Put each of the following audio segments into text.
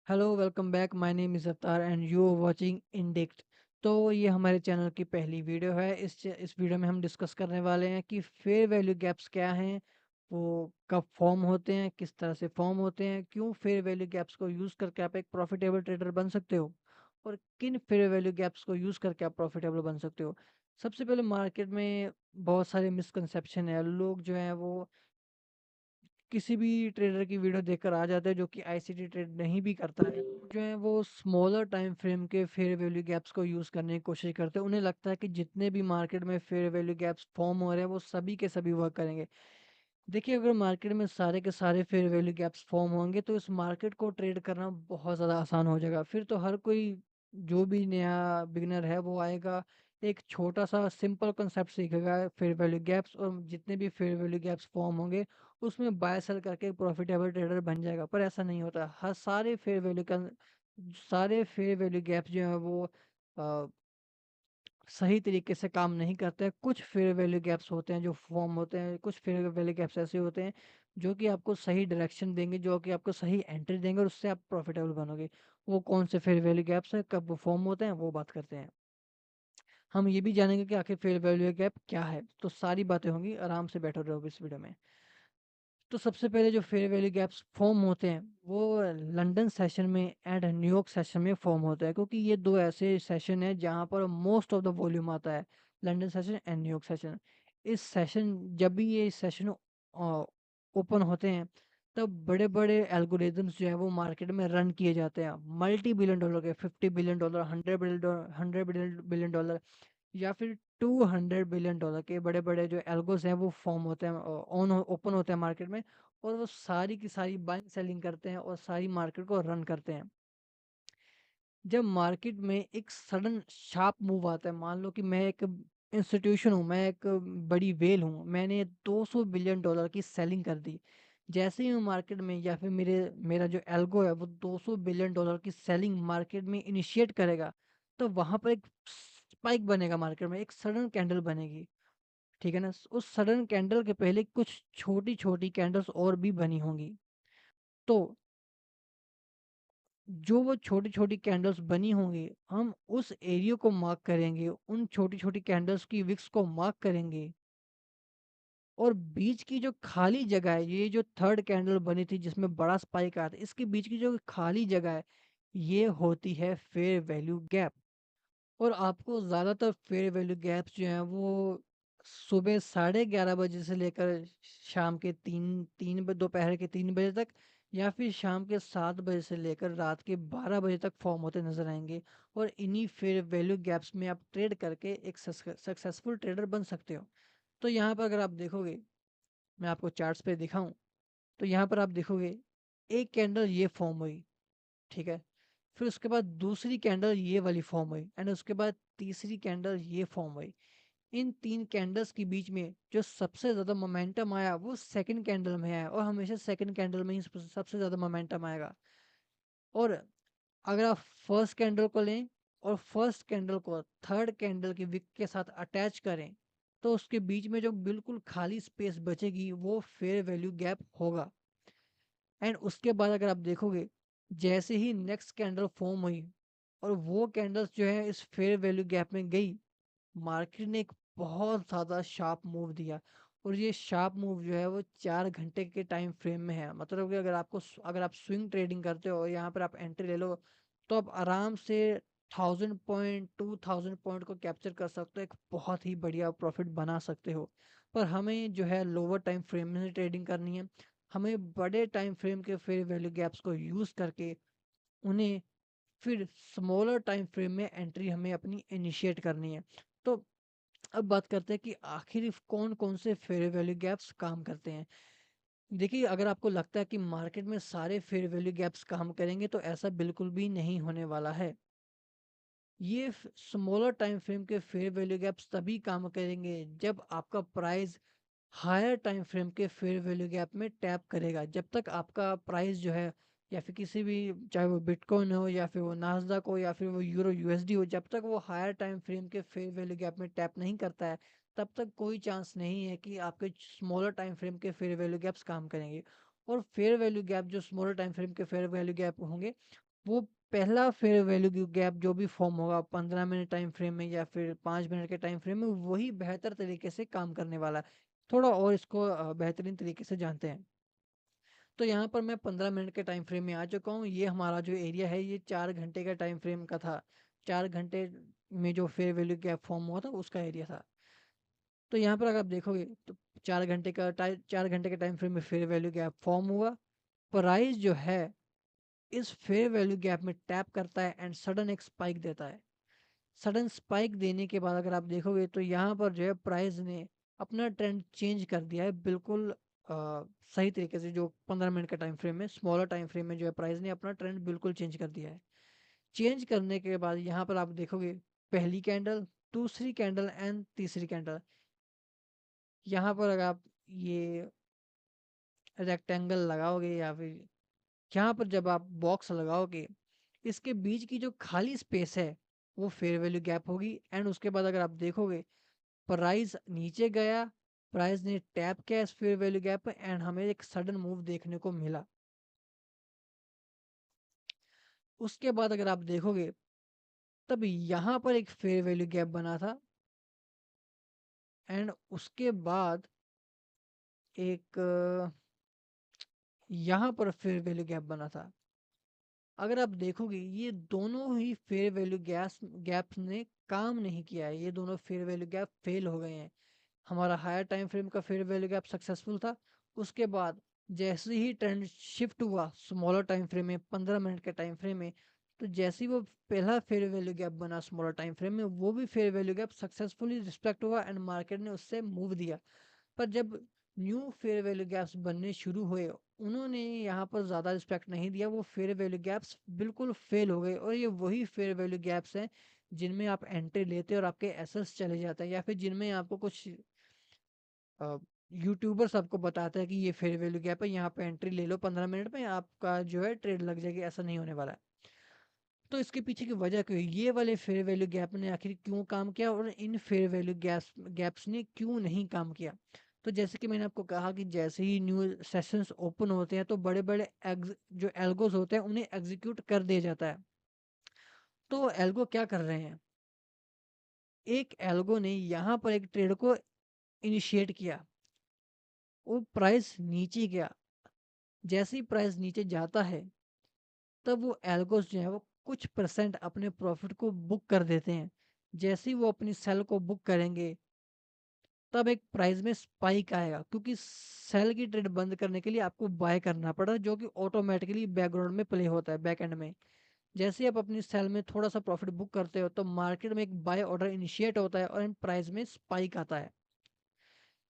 Hello welcome back my name is Avatar and you are watching Indict. तो ये हमारे channel की पहली वीडियो है। इस वीडियो में हम डिस्कस करने वाले हैं कि फेयर वैल्यू गैप्स क्या हैं, वो कब फॉर्म होते हैं, किस तरह से फॉर्म होते हैं, क्यों फेयर वैल्यू गैप्स को यूज़ करके आप एक प्रॉफिटेबल ट्रेडर बन सकते हो और किन फेयर वैल्यू गैप्स को यूज़ करके आप प्रॉफिटेबल बन सकते हो। सबसे पहले मार्केट में बहुत सारे मिसकंसेप्शन है। लोग जो हैं वो किसी भी ट्रेडर की वीडियो देखकर आ जाते हैं जो कि आईसीटी ट्रेड नहीं भी करता है, जो है वो स्मॉलर टाइम फ्रेम के फेयर वैल्यू गैप्स को यूज करने की कोशिश करते हैं। उन्हें लगता है कि जितने भी मार्केट में फेयर वैल्यू गैप्स फॉर्म हो रहे हैं वो सभी के सभी वर्क करेंगे। देखिए, अगर मार्केट में सारे के सारे फेयर वैल्यू गैप्स फॉर्म होंगे तो इस मार्केट को ट्रेड करना बहुत ज़्यादा आसान हो जाएगा। फिर तो हर कोई जो भी नया बिगिनर है वो आएगा, एक छोटा सा सिंपल कंसेप्ट सीखेगा फेयर वैल्यू गैप्स, और जितने भी फेयर वैल्यू गैप्स फॉर्म होंगे उसमें बाय सेल करके प्रॉफिटेबल ट्रेडर बन जाएगा। पर ऐसा नहीं होता। हर सारे फेयर वैल्यू गैप्स जो है वो सही तरीके से काम नहीं करते हैं। कुछ फेयर वैल्यू गैप्स होते हैं जो फॉर्म होते हैं, कुछ फेयर वैल्यू गैप्स ऐसे होते हैं जो कि आपको सही डायरेक्शन देंगे, जो कि आपको सही एंट्री देंगे और उससे आप प्रॉफिटेबल बनोगे। वो कौन से फेयर वैल्यू गैप्स है, कब वो फॉर्म होते हैं, वो बात करते हैं। हम ये भी जानेंगे कि आखिर फेयर वैल्यू गैप क्या है। तो सारी बातें होंगी, आराम से बैठो रहो इस वीडियो में। तो सबसे पहले जो फेयर वैल्यू गैप्स फॉर्म होते हैं वो लंदन सेशन में एंड न्यूयॉर्क सेशन में फॉर्म होता है, क्योंकि ये दो ऐसे सेशन है जहाँ पर मोस्ट ऑफ द वॉल्यूम आता है। London session and New York session, इस सेशन जब भी ये सेशन ओपन होते हैं तब बड़े बड़े एल्गोरिदम्स जो है वो मार्केट में रन किए जाते हैं। मल्टी बिलियन डॉलर के, 50 billion dollar, 100 billion dollar, 100 billion dollar या फिर 200 बिलियन डॉलर के बड़े बड़े जो एल्गोस हैं वो फॉर्म होते हैं, ऑन ओपन होते हैं मार्केट में। और वो सारी की सारी बाइंग सेलिंग करते हैं और सारी मार्केट को रन करते हैं। जब मार्केट में एक सडन शार्प मूव आता है, मान लो कि मैं एक इंस्टीट्यूशन हूँ, मैं एक बड़ी वेल हूँ, मैंने 200 बिलियन डॉलर की सेलिंग कर दी। जैसे ही मैं मार्केट में या फिर मेरा जो एल्गो है वो 200 बिलियन डॉलर की सेलिंग मार्केट में इनिशिएट करेगा, तो वहां पर एक स्पाइक बनेगा, मार्केट में एक सडन कैंडल बनेगी। ठीक है ना। उस सडन कैंडल के पहले कुछ छोटी छोटी कैंडल्स और भी बनी होंगी। तो जो वो छोटी छोटी कैंडल्स बनी होंगी, हम उस एरिया को मार्क करेंगे, उन छोटी छोटी कैंडल्स की विक्स को मार्क करेंगे, और बीच की जो खाली जगह है, ये जो थर्ड कैंडल बनी थी जिसमें बड़ा स्पाइक आया था, इसके बीच की जो खाली जगह है ये होती है फेयर वैल्यू गैप। और आपको ज़्यादातर फेयर वैल्यू गैप्स जो हैं वो सुबह 11:30 बजे से लेकर शाम के दोपहर के 3 बजे तक, या फिर शाम के 7 बजे से लेकर रात के 12 बजे तक फॉर्म होते नजर आएंगे। और इन्हीं फेयर वैल्यू गैप्स में आप ट्रेड करके एक सक्सेसफुल ट्रेडर बन सकते हो। तो यहाँ पर अगर आप देखोगे, मैं आपको चार्ट्स पे दिखाऊं, तो यहाँ पर आप देखोगे एक कैंडल ये फॉर्म हुई, ठीक है। फिर उसके बाद दूसरी कैंडल ये वाली फॉर्म हुई एंड उसके बाद तीसरी कैंडल ये फॉर्म हुई। इन तीन कैंडल्स के बीच में जो सबसे ज्यादा मोमेंटम आया वो सेकंड कैंडल में आया, और हमेशा सेकंड कैंडल में ही सबसे ज्यादा मोमेंटम आएगा। और अगर आप फर्स्ट कैंडल को लें और फर्स्ट कैंडल को थर्ड कैंडल की विक के साथ अटैच करें, तो उसके बीच में जो बिल्कुल खाली स्पेस बचेगी वो फेयर वैल्यू गैप होगा। एंड उसके बाद अगर आप देखोगे, जैसे ही नेक्स्ट कैंडल फॉर्म हुई और वो कैंडल्स जो है इस फेयर वैल्यू गैप में गई, मार्केट ने एक बहुत ज़्यादा शार्प मूव दिया। और ये शार्प मूव जो है वो 4 घंटे के टाइम फ्रेम में है। मतलब कि अगर आप स्विंग ट्रेडिंग करते हो और यहाँ पर आप एंट्री ले लो, तो आप आराम से 1000 पॉइंट 2000 पॉइंट को कैप्चर कर सकते हो, एक बहुत ही बढ़िया प्रॉफिट बना सकते हो। पर हमें जो है लोअर टाइम फ्रेम में ट्रेडिंग करनी है। हमें बड़े टाइम फ्रेम के फेयर वैल्यू गैप्स को यूज़ करके उन्हें फिर स्मॉलर टाइम फ्रेम में एंट्री हमें अपनी इनिशिएट करनी है। तो अब बात करते हैं कि आखिर कौन कौन से फेयर वैल्यू गैप्स काम करते हैं। देखिए, अगर आपको लगता है कि मार्केट में सारे फेयर वैल्यू गैप्स काम करेंगे तो ऐसा बिल्कुल भी नहीं होने वाला है। ये स्मॉलर टाइम फ्रेम के फेयर वैल्यू गैप्स तभी काम करेंगे जब आपका प्राइस हायर टाइम फ्रेम के फेयर वैल्यू गैप में टैप करेगा। जब तक आपका प्राइस जो है, या फिर किसी भी, चाहे वो बिटकॉइन हो या फिर वो नास्डॉक हो या फिर वो यूरो यूएसडी हो, जब तक वो हायर टाइम फ्रेम के फेयर वैल्यू गैप में टैप नहीं करता है, तब तक कोई चांस नहीं है कि आपके स्मॉलर टाइम फ्रेम के फेयर वैल्यू गैप्स काम करेंगे। और फेयर वैल्यू गैप जो स्मॉलर टाइम फ्रेम के फेयर वैल्यू गैप होंगे वो पहला फेयर वैल्यू गैप जो भी फॉर्म होगा 15 मिनट टाइम फ्रेम में या फिर 5 मिनट के टाइम फ्रेम में, वही बेहतर तरीके से काम करने वाला है। थोड़ा और इसको बेहतरीन तरीके से जानते हैं। तो यहाँ पर मैं 15 मिनट के टाइम फ्रेम में आ चुका हूँ। ये हमारा जो एरिया है ये 4 घंटे का टाइम फ्रेम का था। 4 घंटे में जो फेयर वैल्यू गैप फॉर्म हुआ था उसका एरिया था। तो यहाँ पर अगर आप देखोगे तो 4 घंटे के टाइम फ्रेम में फेयर वैल्यू गैप फॉर्म हुआ। प्राइस जो है इस फेयर वैल्यू गैप में टैप करता है एंड सडन एक स्पाइक देता है। सडन स्पाइक देने के बाद अगर आप देखोगे तो यहाँ पर जो है प्राइस ने अपना ट्रेंड चेंज कर दिया है बिल्कुल सही तरीके से। जो 15 मिनट का टाइम फ्रेम में, स्मॉलर टाइम फ्रेम में जो है प्राइस ने अपना ट्रेंड बिल्कुल चेंज कर दिया है। चेंज करने के बाद यहाँ पर आप देखोगे पहली कैंडल, दूसरी कैंडल एंड तीसरी कैंडल। यहाँ पर अगर आप ये रेक्टेंगल लगाओगे या फिर यहाँ पर जब आप बॉक्स लगाओगे, इसके बीच की जो खाली स्पेस है वो फेयर वैल्यू गैप होगी। एंड उसके बाद अगर आप देखोगे प्राइस नीचे गया, प्राइस ने टैप किया इस फेयर वैल्यू गैप पे एंड हमें एक सडन मूव देखने को मिला। उसके बाद अगर आप देखोगे तब यहाँ पर एक फेयर वैल्यू गैप बना था एंड उसके बाद एक यहाँ पर फेयर वैल्यू गैप बना था। अगर आप देखोगे ये दोनों ही फेयर वैल्यू गैप्स ने काम नहीं किया है। ये दोनों फेयर वैल्यू गैप फेल हो गए हैं। हमारा हायर टाइम फ्रेम का फेयर वैल्यू गैप सक्सेसफुल था। उसके बाद जैसे ही ट्रेंड शिफ्ट हुआ स्मॉलर टाइम फ्रेम में, 15 मिनट के टाइम फ्रेम में, तो जैसे ही वो पहला फेयर वैल्यू गैप बना स्मॉलर टाइम फ्रेम में, वो भी fair value gap successfully respect हुआ एंड मार्केट ने उससे मूव दिया। पर जब न्यू फेयर वैल्यू गैप्स बनने शुरू हुए, उन्होंने यहाँ पर ज़्यादा रिस्पेक्ट नहीं दिया। वो फेयर वैल्यू गैप्स बिल्कुल फेल हो गए और ये वही फेयर वैल्यू गैप्स हैं जिनमें आप एंट्री लेते हैं और आपके एसेट्स चले जाते हैं, या फिर जिनमें आपको कुछ यूट्यूबर्स आपको बताते हैं कि ये फेयर वैल्यू गैप है, यहाँ पे एंट्री ले लो 15 मिनट में आपका जो है ट्रेड लग जाएगी। ऐसा नहीं होने वाला है। तो इसके पीछे की वजह क्यों है? ये वाले फेयर वैल्यू गैप ने आखिर क्यों काम किया और इन फेयर वैल्यू गैप्स ने क्यों नहीं काम किया? तो जैसे कि मैंने आपको कहा कि जैसे ही न्यू सेशंस ओपन होते हैं तो बड़े बड़े जो एल्गोस होते हैं उन्हें एग्जीक्यूट कर दिया जाता है। तो एल्गो क्या कर रहे हैं? एक एल्गो ने यहाँ पर एक ट्रेड को इनिशिएट किया, वो प्राइस नीचे गया। जैसे ही प्राइस नीचे जाता है तब वो एल्गोस जो है वो कुछ परसेंट अपने प्रॉफिट को बुक कर देते हैं। जैसे ही वो अपनी सेल को बुक करेंगे तब एक प्राइस में स्पाइक आएगा, क्योंकि सेल की ट्रेड बंद करने के लिए आपको बाय करना पड़ा, जो कि ऑटोमेटिकली बैकग्राउंड में प्ले होता है बैक एंड में। जैसे ही आप अपनी सेल में थोड़ा सा प्रॉफिट बुक करते हो तो मार्केट में एक बाय ऑर्डर इनिशिएट होता है और इन प्राइस में स्पाइक आता है।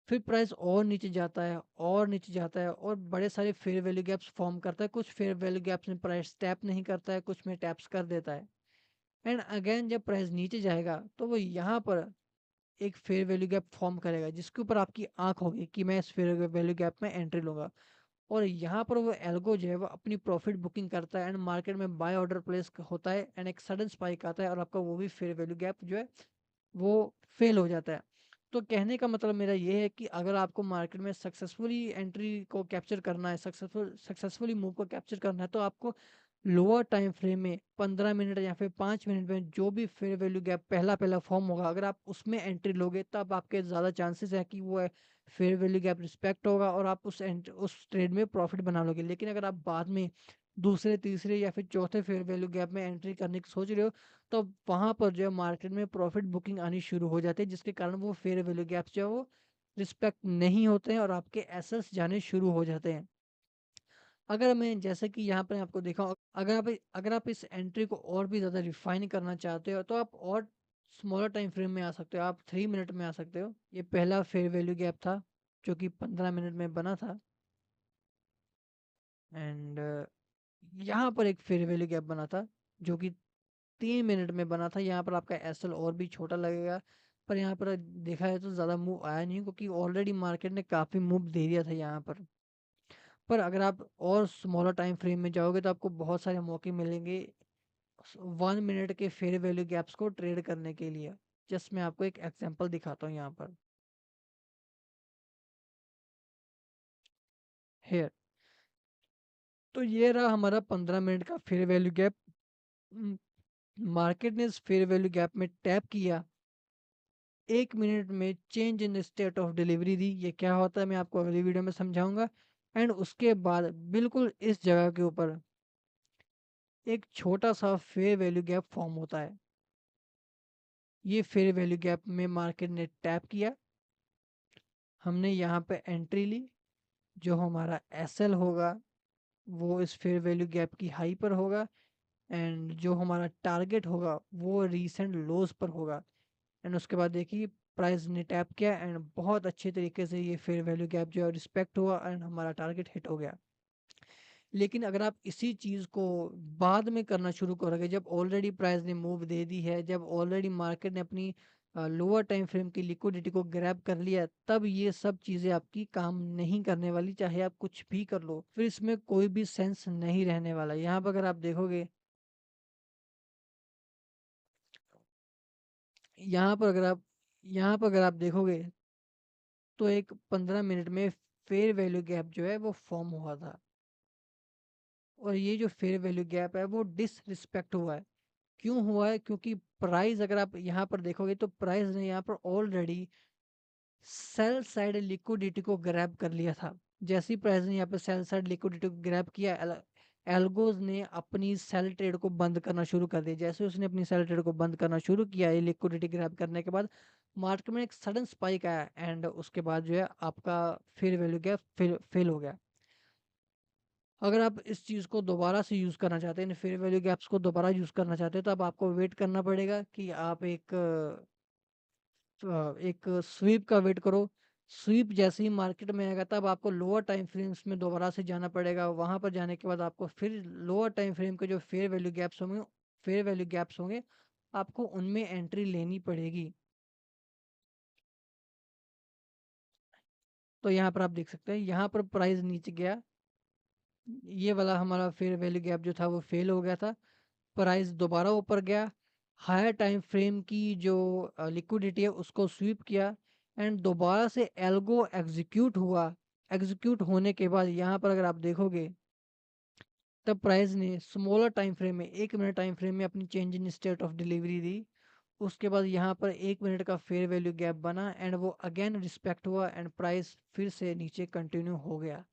फिर प्राइस और नीचे जाता है और नीचे जाता है और बड़े सारे फेयर वैल्यू गैप्स फॉर्म करता है। कुछ फेयर वैल्यू गैप्स में प्राइस टैप नहीं करता है, कुछ में टैप्स कर देता है। एंड अगेन जब प्राइस नीचे जाएगा तो वो यहाँ पर एक फेयर वैल्यू गैप फॉर्म करेगा जिसके ऊपर आपकी आंख होगी कि मैं इस फेयर वैल्यू गैप में एंट्री लूंगा। और यहाँ पर वो एल्गो जो है वो अपनी प्रॉफिट बुकिंग करता है एंड मार्केट में बाय ऑर्डर प्लेस होता है एंड एक सडन स्पाइक आता है और आपका वो भी फेयर वैल्यू गैप जो है वो फेल हो जाता है। तो कहने का मतलब मेरा ये है कि अगर आपको मार्केट में सक्सेसफुली एंट्री को कैप्चर करना है, सक्सेसफुली मूव को कैप्चर करना है, तो आपको लोअर टाइम फ्रेम में 15 मिनट या फिर 5 मिनट में जो भी फेयर वैल्यू गैप पहला पहला फॉर्म होगा, अगर आप उसमें एंट्री लोगे तब आपके ज़्यादा चांसेस है कि वो फेयर वैल्यू गैप रिस्पेक्ट होगा और आप उस ट्रेड में प्रॉफिट बना लोगे। लेकिन अगर आप बाद में दूसरे तीसरे या फिर चौथे फेयर वैल्यू गैप में एंट्री करने की सोच रहे हो तो वहाँ पर जो है मार्केट में प्रॉफिट बुकिंग आनी शुरू हो जाती है, जिसके कारण वो फेयर वैल्यू गैप्स जो है वो रिस्पेक्ट नहीं होते हैं और आपके एसेट्स जाने शुरू हो जाते हैं। अगर मैं जैसे कि यहाँ पे आपको देखा अगर आप इस एंट्री को और भी ज़्यादा रिफाइन करना चाहते हो तो आप और स्मॉलर टाइम फ्रेम में आ सकते हो। आप 3 मिनट में आ सकते हो। ये पहला फेयर वैल्यू गैप था जो कि 15 मिनट में बना था। एंड यहाँ पर एक फेयर वैल्यू गैप बना था जो कि 3 मिनट में बना था। यहाँ पर आपका एसएल और भी छोटा लगेगा, पर यहाँ पर देखा है तो ज़्यादा मूव आया नहीं क्योंकि ऑलरेडी मार्केट ने काफ़ी मूव दे दिया था यहाँ पर अगर आप और स्मॉलर टाइम फ्रेम में जाओगे तो आपको बहुत सारे मौके मिलेंगे 1 मिनट के फेयर वैल्यू गैप्स को ट्रेड करने के लिए। जस्ट मैं आपको एक एग्जांपल दिखाता हूँ यहाँ पर। हेयर तो ये रहा हमारा 15 मिनट का फेयर वैल्यू गैप। मार्केट ने इस फेयर वैल्यू गैप में टैप किया, 1 मिनट में change in state of delivery दी। ये क्या होता है मैं आपको अगली वीडियो में समझाऊंगा। एंड उसके बाद बिल्कुल इस जगह के ऊपर एक छोटा सा फेयर वैल्यू गैप फॉर्म होता है। ये फेयर वैल्यू गैप में मार्केट ने टैप किया, हमने यहाँ पे एंट्री ली। जो हमारा एसएल होगा वो इस फेयर वैल्यू गैप की हाई पर होगा, एंड जो हमारा टारगेट होगा वो रीसेंट लोज पर होगा। एंड उसके बाद देखिए प्राइस ने टैप किया एंड बहुत अच्छे तरीके से ये फेयर वैल्यू गैप जो है रिस्पेक्ट हुआ एंड हमारा टारगेट हिट हो गया। लेकिन अगर आप इसी चीज़ को बाद में करना शुरू करोगे, जब ऑलरेडी प्राइस ने मूव दे दी है, जब ऑलरेडी मार्केट ने अपनी लोअर टाइम फ्रेम की लिक्विडिटी को ग्रैब कर लिया, तब ये सब चीज़ें आपकी काम नहीं करने वाली, चाहे आप कुछ भी कर लो, फिर इसमें कोई भी सेंस नहीं रहने वाला। यहाँ पर अगर आप देखोगे, यहाँ पर अगर आप यहाँ पर अगर आप देखोगे तो एक 15 मिनट में फेयर वैल्यू गैप जो है वो फॉर्म हुआ था। और ये जो फेयर वैल्यू गैप है वो डिसरिस्पेक्ट हुआ है। क्यों हुआ है? क्योंकि प्राइस अगर आप यहाँ पर देखोगे तो प्राइस ने यहाँ पर ऑलरेडी सेल साइड लिक्विडिटी को ग्रैब कर लिया था। जैसी प्राइस ने यहाँ पे सेल साइड लिक्विडिटी को ग्रैब किया, एल्गोज ने अपनी सेल ट्रेड को बंद करना शुरू कर दिया। जैसे उसने अपनी सेल ट्रेड को बंद करना शुरू किया ये लिक्विडिटी ग्रैब करने के बाद, मार्केट में एक सडन स्पाइक आया एंड उसके बाद जो है आपका फेयर वैल्यू गैप फेल हो गया। अगर आप इस चीज़ को दोबारा से यूज़ करना चाहते हैं, फेयर वैल्यू गैप्स को दोबारा यूज़ करना चाहते हैं, तो अब आपको वेट करना पड़ेगा कि आप एक स्वीप का वेट करो। स्वीप जैसे ही मार्केट में आएगा तब आपको लोअर टाइम फ्रेम्स में दोबारा से जाना पड़ेगा। वहां पर जाने के बाद आपको फिर लोअर टाइम फ्रेम के जो फेयर वैल्यू गैप्स होंगे, आपको उनमें एंट्री लेनी पड़ेगी। तो यहाँ पर आप देख सकते हैं, यहाँ पर प्राइस नीचे गया, ये वाला हमारा फेयर वैल्यू गैप जो था वो फेल हो गया था। प्राइस दोबारा ऊपर गया, हायर टाइम फ्रेम की जो लिक्विडिटी है उसको स्वीप किया एंड दोबारा से एल्गो एग्जीक्यूट हुआ। एग्जीक्यूट होने के बाद यहाँ पर अगर आप देखोगे, तब प्राइस ने स्मॉलर टाइम फ्रेम में 1 मिनट टाइम फ्रेम में अपनी change in state of delivery दी। उसके बाद यहाँ पर 1 मिनट का फेयर वैल्यू गैप बना एंड वो अगेन रिस्पेक्ट हुआ एंड प्राइस फिर से नीचे कंटिन्यू हो गया।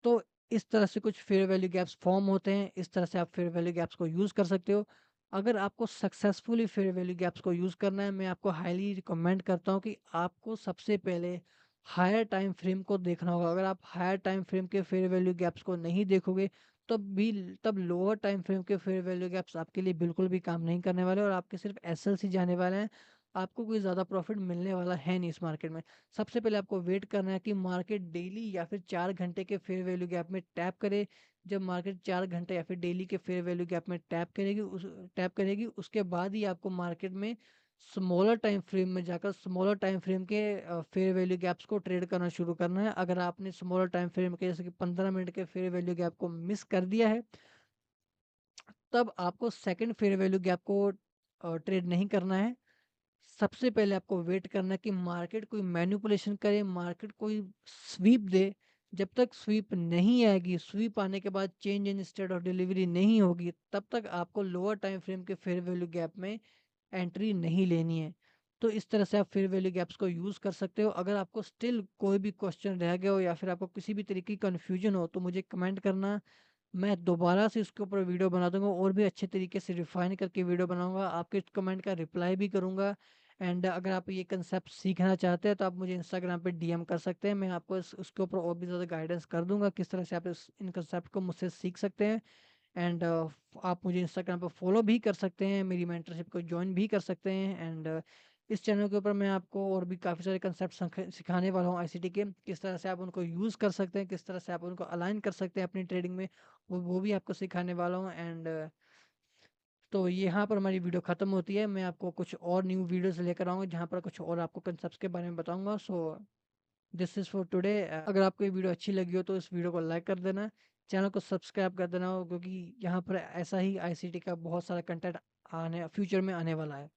तो इस तरह से कुछ फेयर वैल्यू गैप्स फॉर्म होते हैं, इस तरह से आप फेयर वैल्यू गैप्स को यूज़ कर सकते हो। अगर आपको सक्सेसफुली फेयर वैल्यू गैप्स को यूज़ करना है, मैं आपको हाईली रिकमेंड करता हूँ कि आपको सबसे पहले हायर टाइम फ्रेम को देखना होगा। अगर आप हायर टाइम फ्रेम के फेयर वैल्यू गैप्स को नहीं देखोगे, तब लोअर टाइम फ्रेम के फेयर वैल्यू गैप्स आपके लिए बिल्कुल भी काम नहीं करने वाले और आपके सिर्फ एसएल जाने वाले हैं। आपको कोई ज़्यादा प्रॉफिट मिलने वाला है नहीं इस मार्केट में। सबसे पहले आपको वेट करना है कि मार्केट डेली या फिर 4 घंटे के फेयर वैल्यू गैप में टैप करे। जब मार्केट 4 घंटे या फिर डेली के फेयर वैल्यू गैप में टैप करेगी, उसके बाद ही आपको मार्केट में स्मॉलर टाइम फ्रेम में जाकर स्मॉलर टाइम फ्रेम के फेयर वैल्यू गैप्स को ट्रेड करना शुरू करना है। अगर आपने स्मॉलर टाइम फ्रेम के जैसे कि 15 मिनट के फेयर वैल्यू गैप को मिस कर दिया है, तब आपको सेकंड फेयर वैल्यू गैप को ट्रेड नहीं करना है। सबसे पहले आपको वेट करना है कि मार्केट कोई मैनिपुलेशन करे, मार्केट कोई स्वीप दे। जब तक स्वीप नहीं आएगी, स्वीप आने के बाद change in state of delivery नहीं होगी, तब तक आपको लोअर टाइम फ्रेम के फेयर वैल्यू गैप में एंट्री नहीं लेनी है। तो इस तरह से आप फेयर वैल्यू गैप्स को यूज़ कर सकते हो। अगर आपको स्टिल कोई भी क्वेश्चन रह गया हो या फिर आपको किसी भी तरीके की कन्फ्यूजन हो, तो मुझे कमेंट करना। मैं दोबारा से इसके ऊपर वीडियो बना दूंगा और भी अच्छे तरीके से रिफाइन करके वीडियो बनाऊंगा, आपके कमेंट का रिप्लाई भी करूंगा। एंड अगर आप ये कंसेप्ट सीखना चाहते हैं तो आप मुझे इंस्टाग्राम पे डीएम कर सकते हैं, मैं आपको उसके ऊपर और भी ज़्यादा गाइडेंस कर दूंगा किस तरह से आप इन कंसेप्ट को मुझसे सीख सकते हैं। एंड आप मुझे इंस्टाग्राम पर फॉलो भी कर सकते हैं, मेरी मेंटरशिप को ज्वाइन भी कर सकते हैं। एंड इस चैनल के ऊपर मैं आपको और भी काफ़ी सारे कंसेप्ट सिखाने वाला हूँ आईसीटी के, किस तरह से आप उनको यूज़ कर सकते हैं, किस तरह से आप उनको अलाइन कर सकते हैं अपनी ट्रेडिंग में, वो भी आपको सिखाने वाला हूँ। एंड तो यहाँ पर हमारी वीडियो ख़त्म होती है। मैं आपको कुछ और न्यू वीडियोस लेकर आऊँगा जहाँ पर कुछ और आपको कंसेप्ट के बारे में बताऊँगा। So this is for today. अगर आपको ये वीडियो अच्छी लगी हो तो इस वीडियो को लाइक कर देना, चैनल को सब्सक्राइब कर देना, क्योंकि यहाँ पर ऐसा ही आईसीटी का बहुत सारा कंटेंट आने फ्यूचर में आने वाला है।